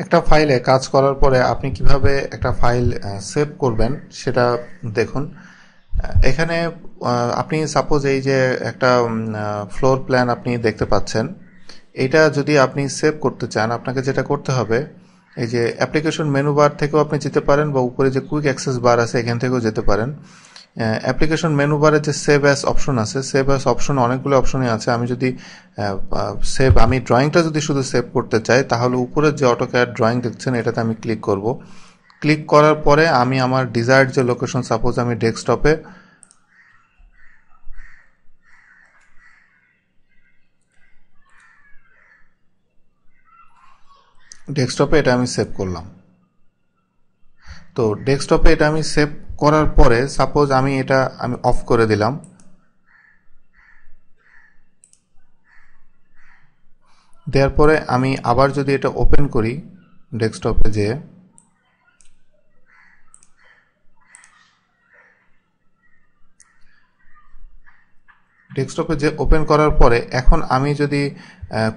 একটা ফাইলে কাজ করার পরে আপনি কিভাবে একটা ফাইল সেভ করবেন সেটা দেখুন। এখানে আপনি সাপোজ এই যে একটা ফ্লোর প্ল্যান আপনি দেখতে পাচ্ছেন, এটা যদি আপনি সেভ করতে চান আপনাকে যেটা করতে হবে, এই যে অ্যাপ্লিকেশন মেনু বার থেকেও আপনি যেতে পারেন বা উপরে যে কুইক অ্যাক্সেস বার আছে এখান থেকেও যেতে পারেন। অ্যাপ্লিকেশন মেনু বারে যে সেভ অ্যাস অপশন আছে, সেভ অ্যাস অপশন অনেকগুলো অপশনই আছে। আমি যদি আমি ড্রয়িংটা যদি শুধু সেভ করতে চাই তাহলে উপরের যে অটোক্যাড ড্রয়িং দেখছেন এটাতে আমি ক্লিক করব। ক্লিক করার পরে আমি আমার ডিজায়ার্ড যে লোকেশন, সাপোজ আমি ডেস্কটপে এটা আমি সেভ করলাম। তো ডেস্কটপে এটা আমি সেভ করার পরে সাপোজ আমি অফ করে দিলাম। দেওয়ার পরে আমি আবার যদি এটা ওপেন করি ডেস্কটপে যেয়ে, ডেস্কটপে যে ওপেন করার পরে এখন আমি যদি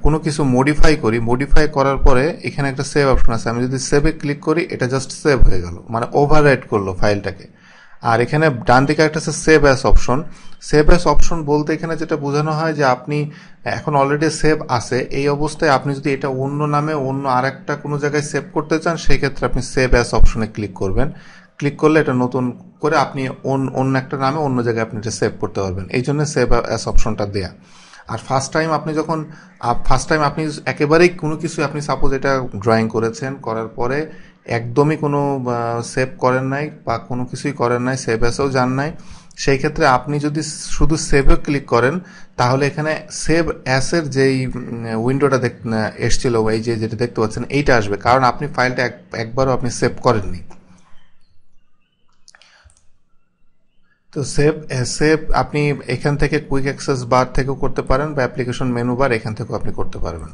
কোনো কিছু মডিফাই করার পরে এখানে একটা সেভ অপশন আছে। আমি যদি সেভে ক্লিক করি এটা জাস্ট সেভ হয়ে গেল, মানে ওভাররাইট করলো ফাইলটাকে। আর এখানে ডান দিকে একটা আছে save as option. Save as option বলতে এখানে যেটা বোঝানো হয় যে আপনি এখন অলরেডি সেভ আছে, এই অবস্থায় আপনি যদি এটা অন্য নামে অন্য আরেকটা কোনো জায়গায় সেভ করতে চান সেই ক্ষেত্রে আপনি সেভ অ্যাস অপশনে ক্লিক করবেন। ক্লিক করলে এটা নতুন করে আপনি অন্য একটা নামে অন্য জায়গায় আপনি এটা সেভ করতে পারবেন, এই জন্য সেভ অ্যাস অপশনটা দেয়া। আর ফার্স্ট টাইম আপনি একেবারেই কোনো কিছু, আপনি সাপোজ এটা ড্রয়িং করেছেন, করার পরে একদমই কোনো সেভ করেন নাই বা কোনো কিছুই করেন নাই, সেভ অ্যাসেও যান নাই, সেই ক্ষেত্রে আপনি যদি শুধু সেভে ক্লিক করেন তাহলে এখানে সেভ অ্যাসের যেই উইন্ডোটা এসছিল, এই যে যেটা দেখতে পাচ্ছেন এইটা আসবে, কারণ আপনি ফাইলটা একবারও আপনি সেভ করেননি। তো সেভ আপনি এখান থেকে কুইক অ্যাক্সেস বার থেকেও করতে পারেন বা অ্যাপ্লিকেশন মেনু বার এখান থেকেও আপনি করতে পারবেন।